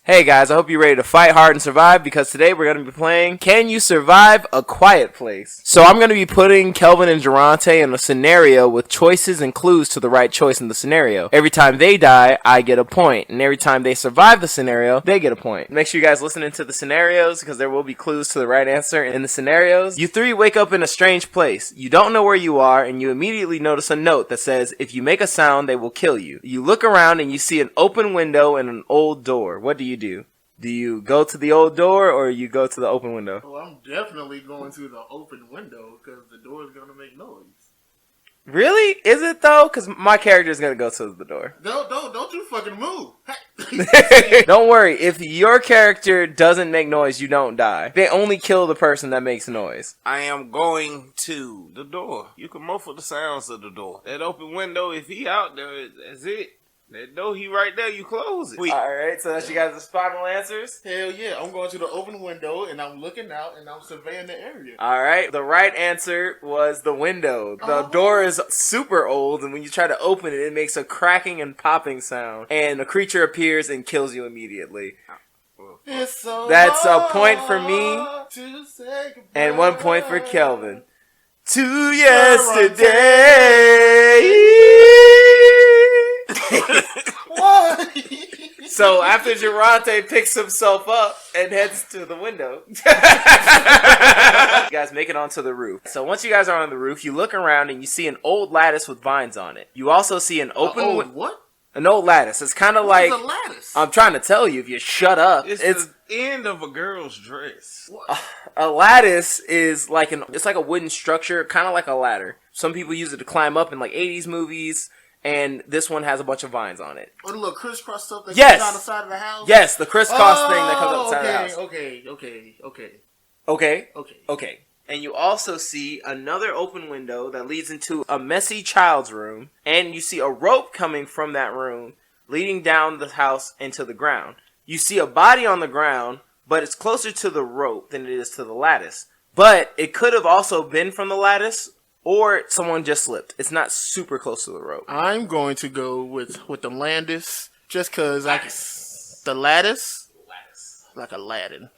Hey guys, I hope you're ready to fight hard and survive because today we're going to be playing Can You Survive a Quiet Place? So I'm going to be putting Kelvin and Durante in a scenario with choices and clues to the right choice in the scenario. Every time they die, I get a point, and every time they survive the scenario, they get a point. Make sure you guys listen into the scenarios because there will be clues to the right answer in the scenarios. You three wake up in a strange place. You don't know where you are, and you immediately notice a note that says, if you make a sound, they will kill you. You look around and you see an open window and an old door. What do you do? Do you go to the old door or you go to the open window? Well, I'm definitely going to the open window because the door is going to make noise. Really? Is it though? Because my character is going to go to the door. Don't you fucking move. Hey. Don't worry. If your character doesn't make noise, you don't die. They only kill the person that makes noise. I am going to the door. You can muffle the sounds of the door. That open window, if he out there, that's it. That door, he right there, you close it. Alright, so that's you guys' final answers? Hell yeah, I'm going to the open window and I'm looking out and I'm surveying the area. Alright, the right answer was the window. The door is super old, and when you try to open it, it makes a cracking and popping sound. And a creature appears and kills you immediately. It's so That's a point for me, to say goodbye. and 1 point for Kelvin. To yesterday. What? So after Durante picks himself up and heads to the window, you guys make it onto the roof. So once you guys are on the roof, you look around and you see an old lattice with vines on it. You also see an open what? An old lattice. It's kind of like a lattice? I'm trying to tell you if you shut up. It's the end of a girl's dress. A lattice is like it's like a wooden structure, kind of like a ladder. Some people use it to climb up in like 80s movies. And this one has a bunch of vines on it. Or the little crisscross stuff that Yes. comes out the side of the house? Yes, the crisscross thing that comes out the side of the house. Okay. And you also see another open window that leads into a messy child's room. And you see a rope coming from that room leading down the house into the ground. You see a body on the ground, but it's closer to the rope than it is to the lattice. But it could have also been from the lattice, or someone just slipped. It's not super close to the rope. I'm going to go with the lattice, just because the lattice, like Aladdin.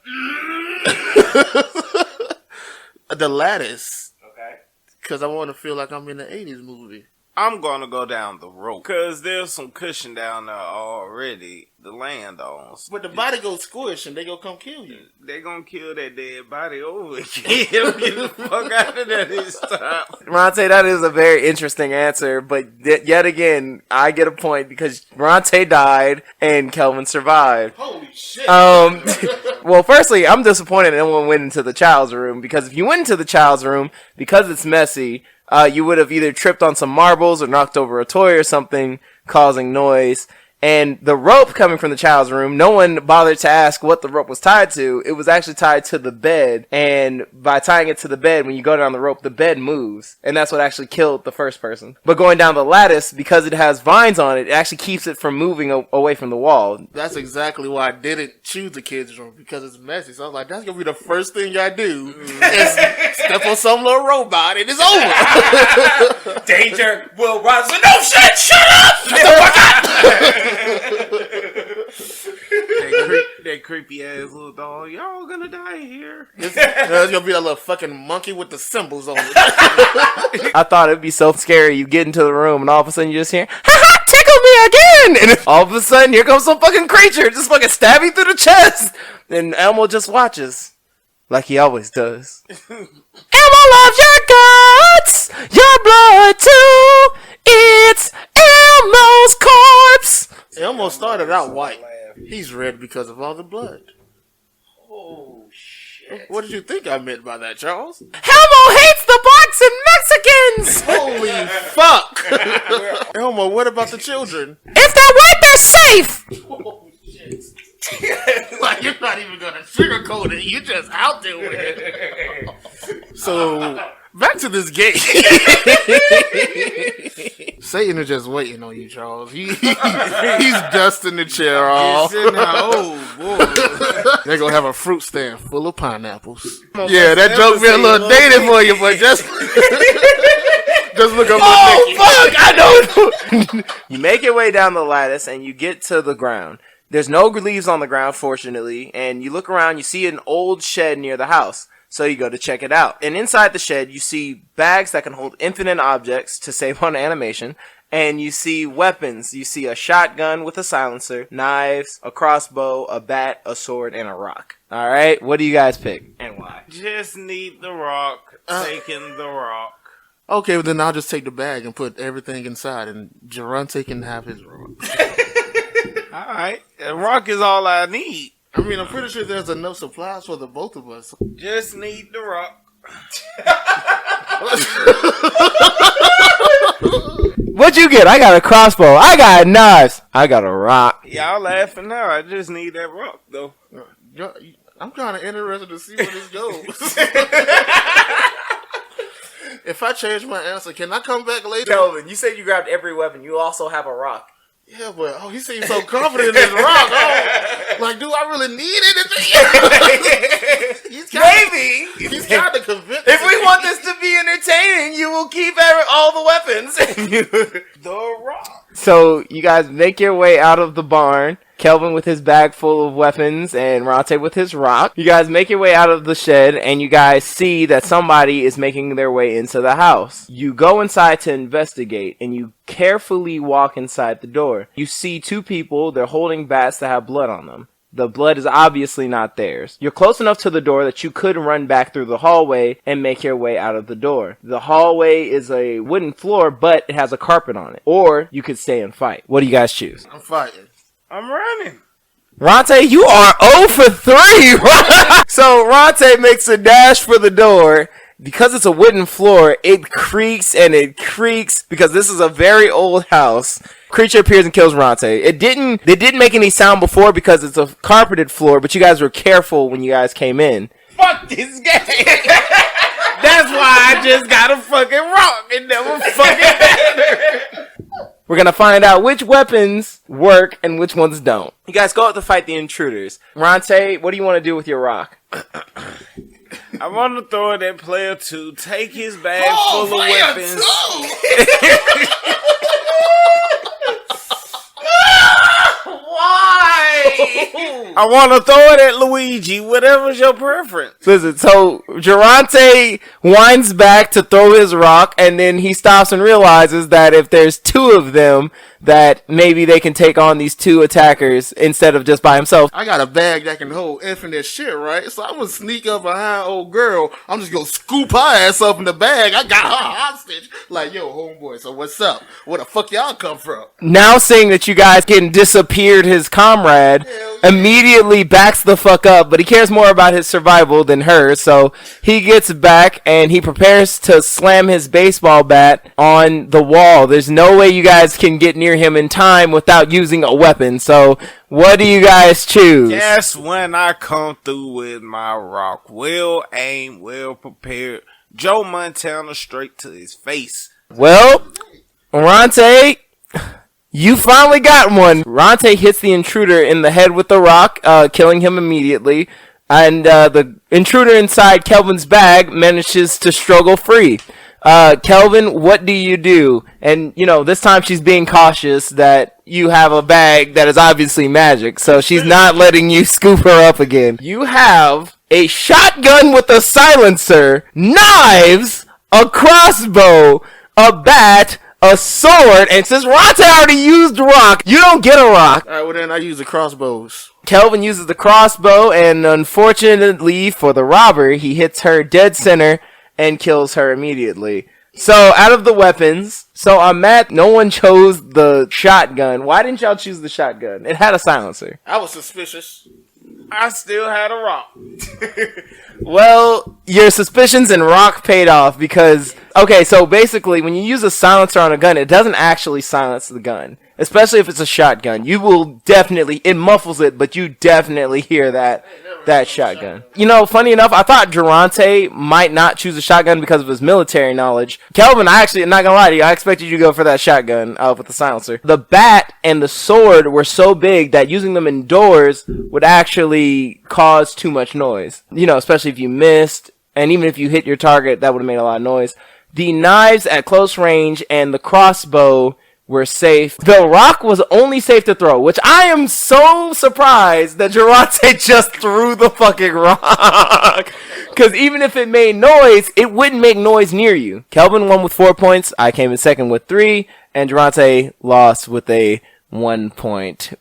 The lattice, Okay. because I want to feel like I'm in an 80s movie. I'm gonna go down the rope because there's some cushion down there already to land on. But the body goes squish and they gonna come kill you. They gonna kill that dead body over again. Get the fuck out of there this time. Ronte, that is a very interesting answer, but yet again, I get a point because Ronte died and Kelvin survived. Holy shit. Well, firstly, I'm disappointed no one went into the child's room, because if you went into the child's room, because it's messy, you would have either tripped on some marbles or knocked over a toy or something, causing noise. And the rope coming from the child's room, no one bothered to ask what the rope was tied to. It was actually tied to the bed. And by tying it to the bed, when you go down the rope, the bed moves. And that's what actually killed the first person. But going down the lattice, because it has vines on it, it actually keeps it from moving away from the wall. That's exactly why I didn't choose the kids' room, because it's messy. So I was like, that's going to be the first thing I do. Is step on some little robot and it's over. Danger will rise. No shit! Shut up! Shut the fuck up! that creepy ass little dog. Y'all gonna die here. It's gonna be that little fucking monkey with the symbols on it. I thought it'd be so scary. You get into the room and all of a sudden you just hear, ha ha, tickle me again! And all of a sudden here comes some fucking creature just fucking stabbing through the chest. And Elmo just watches. Like he always does. Elmo loves your guts! Your blood too! It's Elmo's corpse! Elmo started out white. He's red because of all the blood. Oh, shit. What did you think I meant by that, Charles? Elmo hates the blacks and Mexicans! Holy fuck! Elmo, what about the children? If they're white, they're safe! Oh, shit. Like, you're not even gonna sugarcoat it. You're just out there with it. So, back to this game. Satan is just waiting on you, Charles. He's dusting the chair off. Oh, boy. They're gonna have a fruit stand full of pineapples. Yeah, that joke be a little dated for you, but just look up. Oh, fuck! I know. You make your way down the lattice and you get to the ground. There's no leaves on the ground, fortunately, and you look around, you see an old shed near the house. So you go to check it out. And inside the shed, you see bags that can hold infinite objects to save on animation. And you see weapons. You see a shotgun with a silencer, knives, a crossbow, a bat, a sword, and a rock. All right, what do you guys pick and why? Just need the rock. Taking the rock. Okay, well then I'll just take the bag and put everything inside, and Geronte can have his rock. Alright. The rock is all I need. I mean, I'm pretty sure there's enough supplies for the both of us. Just need the rock. What'd you get? I got a crossbow. I got knives. I got a rock. Y'all laughing now. I just need that rock, though. I'm kind of interested to see where this goes. If I change my answer, can I come back later? Kelvin, you said you grabbed every weapon. You also have a rock. Yeah, but he seems so confident in his rock. Oh, like, do I really need anything? He's kind of convinced. If we want this to be entertaining, you will keep all the weapons. The rock. So you guys make your way out of the barn. Kelvin with his bag full of weapons and Ronte with his rock. You guys make your way out of the shed and you guys see that somebody is making their way into the house. You go inside to investigate and you carefully walk inside the door. You see two people. They're holding bats that have blood on them. The blood is obviously not theirs. You're close enough to the door that you could run back through the hallway and make your way out of the door. The hallway is a wooden floor, but it has a carpet on it. Or you could stay and fight. What do you guys choose? I'm fighting. I'm running. Ronte, you are 0 for 3. So Ronte makes a dash for the door. Because it's a wooden floor, it creaks and it creaks because this is a very old house. Creature appears and kills Ronte. They didn't make any sound before because it's a carpeted floor, but you guys were careful when you guys came in. Fuck this game. That's why I just got a fucking rock. It never fucking mattered. We're going to find out which weapons work and which ones don't. You guys go out to fight the intruders. Ronte, what do you want to do with your rock? I want to throw it at player 2, take his bag full of weapons. Why? I want to throw it at Luigi, whatever's your preference. Listen, so Geronte winds back to throw his rock, and then he stops and realizes that if there's two of them, that maybe they can take on these two attackers instead of just by himself. I got a bag that can hold infinite shit, right? So I'm gonna sneak up behind old girl. I'm just gonna scoop her ass up in the bag. I got her hostage. Like, yo, homeboy, so what's up? Where the fuck y'all come from? Now seeing that you guys getting disappeared his comrade, immediately backs the fuck up, but he cares more about his survival than hers, so he gets back and he prepares to slam his baseball bat on the wall. There's no way you guys can get near him in time without using a weapon, so what do you guys choose? Yes, when I come through with my rock, well aimed, well prepared, Joe Montana straight to his face. Well, Ronte, you finally got one. Ronte hits the intruder in the head with the rock, killing him immediately. And the intruder inside Kelvin's bag manages to struggle free. Kelvin, what do you do? And, you know, this time she's being cautious that you have a bag that is obviously magic. So she's not letting you scoop her up again. You have a shotgun with a silencer, knives, a crossbow, a bat, a sword, and since Ronte already used rock, you don't get a rock. Alright, well then I use the crossbows. Kelvin uses the crossbow, and unfortunately for the robber, he hits her dead center and kills her immediately. So, out of the weapons, I'm mad no one chose the shotgun. Why didn't y'all choose the shotgun? It had a silencer. I was suspicious. I still had a rock. Well, your suspicions and rock paid off because, okay, so basically when you use a silencer on a gun, it doesn't actually silence the gun. Especially if it's a shotgun. You will definitely, it muffles it, but you definitely hear that shotgun. You know, funny enough, I thought Geronte might not choose a shotgun because of his military knowledge. Kelvin, I'm not gonna lie to you, I expected you to go for that shotgun with the silencer. The bat and the sword were so big that using them indoors would actually cause too much noise. You know, especially if you missed, and even if you hit your target, that would have made a lot of noise. The knives at close range and the crossbow we're safe. The rock was only safe to throw, which I am so surprised that Durante just threw the fucking rock. Because even if it made noise, it wouldn't make noise near you. Kelvin won with 4 points. I came in second with 3. And Durante lost with a 1 point